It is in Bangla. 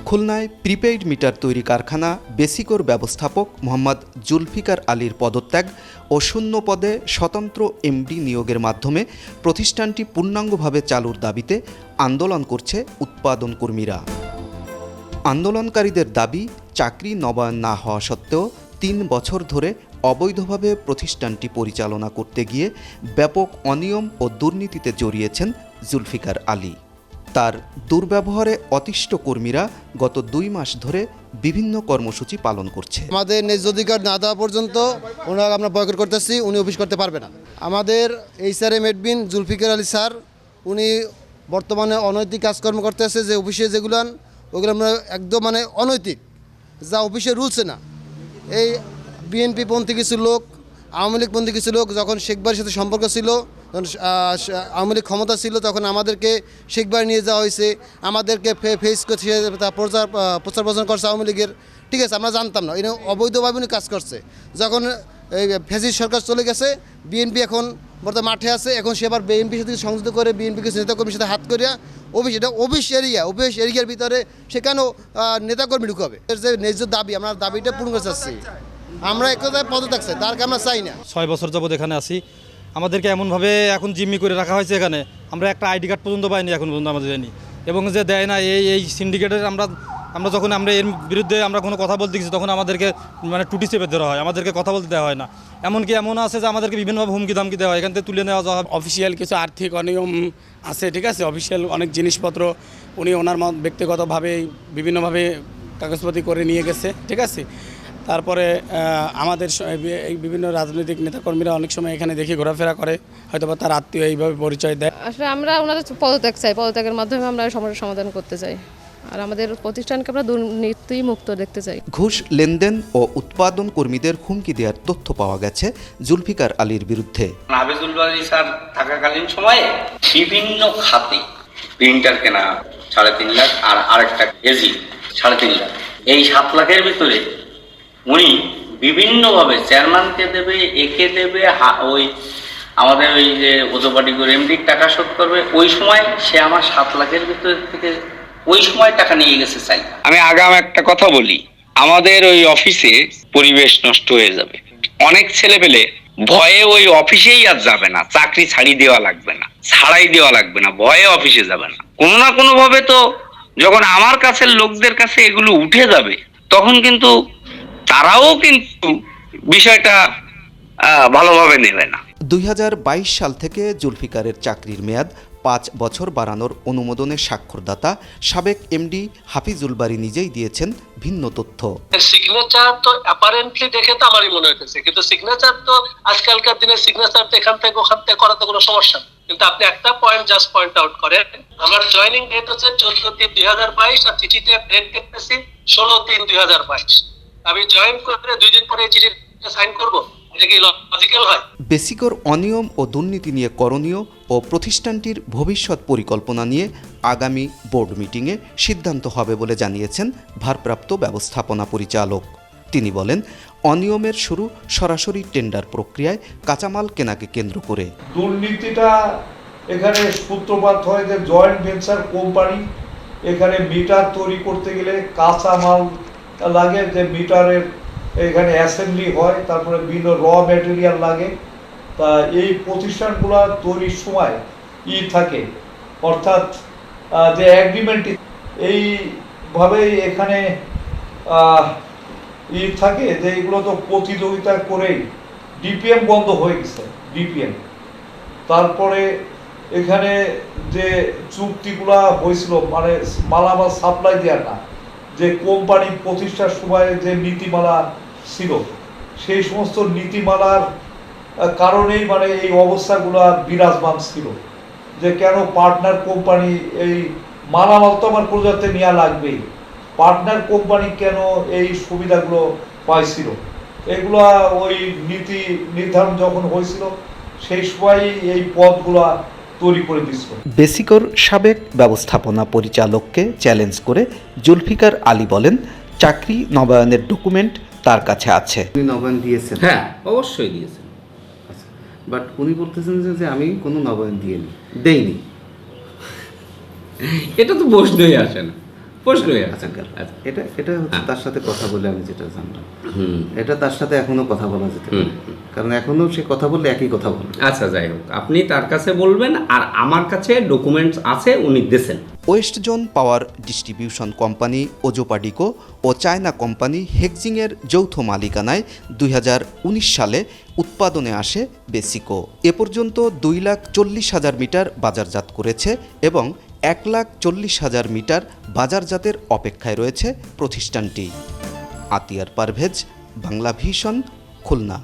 খুলনায় প্রিপেইড মিটার তৈরি কারখানা বেসিকোর ব্যবস্থাপক মোহাম্মদ জুলফিকার আলীর পদত্যাগ ও শূন্য পদে স্বতন্ত্র এমডি নিয়োগের মাধ্যমে প্রতিষ্ঠানটি পূর্ণাঙ্গভাবে চালুর দাবিতে আন্দোলন করছে উৎপাদন কর্মীরা। আন্দোলনকারীদের দাবি, চাকরি নবায়ন না হওয়া সত্ত্বেও ৩ বছর ধরে অবৈধভাবে প্রতিষ্ঠানটি পরিচালনা করতে গিয়ে ব্যাপক অনিয়ম ও দুর্নীতিতে জড়িয়েছেন জুলফিকার আলী। তার দুর্ব্যবহারে অতিষ্ঠ কর্মীরা গত ২ মাস ধরে বিভিন্ন কর্মসূচি পালন করছে। আমাদের ন্যায্য অধিকার না দেওয়া পর্যন্ত ওনাকে আমরা বয়কট করতেছি, উনি অফিস করতে পারবে না। আমাদের HRM admin Zulfikar Ali sir, উনি বর্তমানে অনৈতিক কাজকর্ম করতেছে, যে অফিসে যেগুলো ওগুলো আমরা একদম অনৈতিক, যা অফিসে রুলসে না। এই বিএনপি পন্থী কিছু লোক, আওয়ামী লীগ পন্থী কিছু লোক যখন শেখবাড়ির সাথে সম্পর্ক ছিল, যখন আওয়ামী লীগ ক্ষমতা ছিল, তখন আমাদেরকে শেখবাড়ি নিয়ে যাওয়া হয়েছে, আমাদেরকে ফেস করছে, প্রচার প্রচার করছে আওয়ামী লীগের। ঠিক আছে, আমরা জানতাম না, এটা অবৈধভাবে উনি কাজ করছে। যখন এই ফ্যাসিস্ট সরকার চলে গেছে, বিএনপি এখন বর্তমানে মাঠে আছে, এখন সে আবার বিএনপির সাথে সংযুক্ত করে বিএনপি কিছু নেতাকর্মীর সাথে হাত করিয়া অফিস, এটা অফিস এরিয়ার ভিতরে সে কেন নেতাকর্মী ঢুকাবে? যে ন্যায্য দাবি, আমরা দাবিটা পূরণ করতে চাচ্ছি। আমরা এক কথায় পদত্যাগ চাই, তারকে আমরা চাই না। ৬ বছর যাবত এখানে আছি, আমাদেরকে এমনভাবে এখন জিম্মি করে রাখা হয়েছে। এখানে আমরা একটা আইডি কার্ড পর্যন্ত পাইনি, এখন পর্যন্ত আমাদের দেয়নি, এবং যে দেয় না এই সিন্ডিকেটের আমরা যখন এর বিরুদ্ধে আমরা কোনো কথা বলতে গেছি, তখন আমাদেরকে টুটি চেপে দেওয়া হয়, আমাদেরকে কথা বলতে দেওয়া হয় না। এমন আছে যে আমাদেরকে বিভিন্নভাবে হুমকি ধামকি দেওয়া হয়, এখান থেকে তুলে নেওয়া যাওয়া। অফিসিয়াল কিছু আর্থিক অনিয়ম আছে, ঠিক আছে, অফিসিয়াল অনেক জিনিসপত্র উনি ওনার ব্যক্তিগতভাবে বিভিন্নভাবে কাগজপত্র করে নিয়ে গেছে, ঠিক আছে। তারপরে আমাদের এই বিভিন্ন রাজনৈতিক নেতাকর্মীরা অনেক সময় এখানে দেখে ঘোরাফেরা করে, হয়তো বা তার আত্মীয় এইভাবে পরিচয় দেয়। আসলে আমরা ওনাদের পদত্যাগ চাই, পদত্যাগের মাধ্যমে আমরা সমস্যার সমাধান করতে চাই, আর আমাদের প্রতিষ্ঠানকে আমরা দুর্নীতি মুক্ত দেখতে চাই। ঘুষ লেনদেন ও উৎপাদন কর্মীদের হুমকি দেওয়ার তথ্য পাওয়া গেছে জুলফিকার আলীর বিরুদ্ধে। হাফিজুল বারী স্যার থাকাকালীন সময়ে বিভিন্ন খাতে প্রিন্টার কেনা ৩.৫ লাখ, আর আরেকটা এজি ৩.৫ লাখ। এই ৭ লাখের ভিতরে উনি বিভিন্নভাবে চেয়ারম্যানকে দেবে, একে দেবে, ওই আমাদের ওই যে ওজোপাটি করে এমডির টাকা শোধ করবে, ওই সময় সে আমার ৭ লাখের ভিতর থেকে ওই সময় টাকা নিয়ে গেছে। চাই আমি আগাম একটা কথা বলি, আমাদের ওই অফিসে পরিবেশ নষ্ট হয়ে যাবে। অনেক ছেলে পেলে ভয়ে ওই অফিসেই আর যাবে না, চাকরি ছাড়াই দেওয়া লাগবে না, ভয়ে অফিসে যাবে না। কোনো না কোনো ভাবে তো যখন আমার কাছের লোকদের কাছে এগুলো উঠে যাবে, তখন কিন্তু তারাও কিন্তু বিষয়টা ভালোভাবে নেবে না। ২০২২ সাল থেকে জুলফিকারের চাকরির মেয়াদ ৫ বছর বাড়ানোর অনুমোদনের স্বাক্ষরদাতা সাবেক এমডি হাফিজুল বারী নিজেই দিয়েছেন ভিন্ন তথ্য। সিগনেচার তো অ্যাপারেন্টলি দেখে তো আমারই মনে হইতেছে, কিন্তু সিগনেচার তো আজকালকার দিনে সিগনেচার তো এখান থেকে ওখান থেকে করা তো কোনো সমস্যা। কিন্তু আপনি একটা পয়েন্ট আউট করেন, আমার জয়েনিং ডেট হচ্ছে ১৪/৩/২০২২, আর চিঠিতে ডেট দেখতেছি ১৬/৩/২০২২। আমি জয়েন করে 2 দিন পরে চিঠিতে সাইন করব, এটা কি লজিক্যাল হয়? বেসিকোর অনিয়ম ও দুর্নীতি নিয়ে করণীয় ও প্রতিষ্ঠানটির ভবিষ্যৎ পরিকল্পনা নিয়ে আগামী বোর্ড মিটিংয়ে সিদ্ধান্ত হবে বলে জানিয়েছেন ভারপ্রাপ্ত ব্যবস্থাপনা পরিচালক। তিনি বলেন, অনিয়মের শুরু সরাসরি টেন্ডার প্রক্রিয়ায় কাঁচামাল কেনাকে কেন্দ্র করে। দুর্নীতিটা এখানে সূত্রপাত হয় যে জয়েন্ট ভেঞ্চার কোম্পানি, এখানে মিটার তৈরি করতে গেলে কাঁচামাল লাগে, যে মিটারের এখানে অ্যাসেম্বলি হয়, তারপরে বিভিন্ন র ম্যাটেরিয়াল লাগে। তা এই প্রতিষ্ঠানগুলো তৈরির সময় থাকে, অর্থাৎ যে অ্যাগ্রিমেন্ট, এইভাবেই এখানে থাকে যে এগুলো তো প্রতিযোগিতা করেই ডিপিএম বন্ধ হয়ে গেছে। ডিপিএম তারপরে এখানে যে চুক্তিগুলা হয়েছিল, মালামাল সাপ্লাই দেওয়ার না, যে কোম্পানি প্রতিষ্ঠার সময় যে নীতিমালা ছিল, সেই সমস্ত নীতিমালার কারণেই এই অবস্থাগুলো বিরাজমান ছিল, যে কেন পার্টনার কোম্পানি এই মালামাল তো আমার প্রজাতে নেওয়া লাগবেই, পার্টনার কোম্পানি কেন এই সুবিধাগুলো পাইছিল। এগুলা ওই নীতি নির্ধারণ যখন হয়েছিল, সেই সময় এই পদগুলা তৈরি করে দিছিল। বেসিকোর সাবেক ব্যবস্থাপনা পরিচালককে চ্যালেঞ্জ করে জুলফিকার আলী বলেন, চাকরি নবায়নের ডকুমেন্ট তার কাছে আছে। উনি নবায়ন দিয়েছেন? হ্যাঁ, অবশ্যই দিয়েছেন। বাট উনি বলতেছেন যে আমি কোনো নবায়ন দেইনি। এটা তো প্রশ্নই আসে না। প্রশ্নই আছে। আচ্ছা আচ্ছা। এটা এটা হচ্ছে হ্যাঁ। তার সাথে কথা বলে আমি যেটা জানলাম, হুম। এটা তার সাথে এখনো কথা বলা যেতে পারে, কারণ এখনো সে কথা বললে একই কথা বলবে। আচ্ছা, যাই হোক, আপনি তার কাছে বলবেন, আর আমার কাছে ডকুমেন্টস আছে, উনি দিয়েছেন। West zone power distribution company Ozopadico ও চায়না কোম্পানি হেক্সিংয়ের যৌথ মালিকানায় 2019 সালে উৎপাদনে আসে বেসিকো। এ পর্যন্ত 2,40,000 মিটার বাজারজাত করেছে এবং 1,40,000 মিটার বাজারজাতের অপেক্ষায় রয়েছে প্রতিষ্ঠানটি। আতিয়ার পারভেজ, বাংলা ভিশন, খুলনা।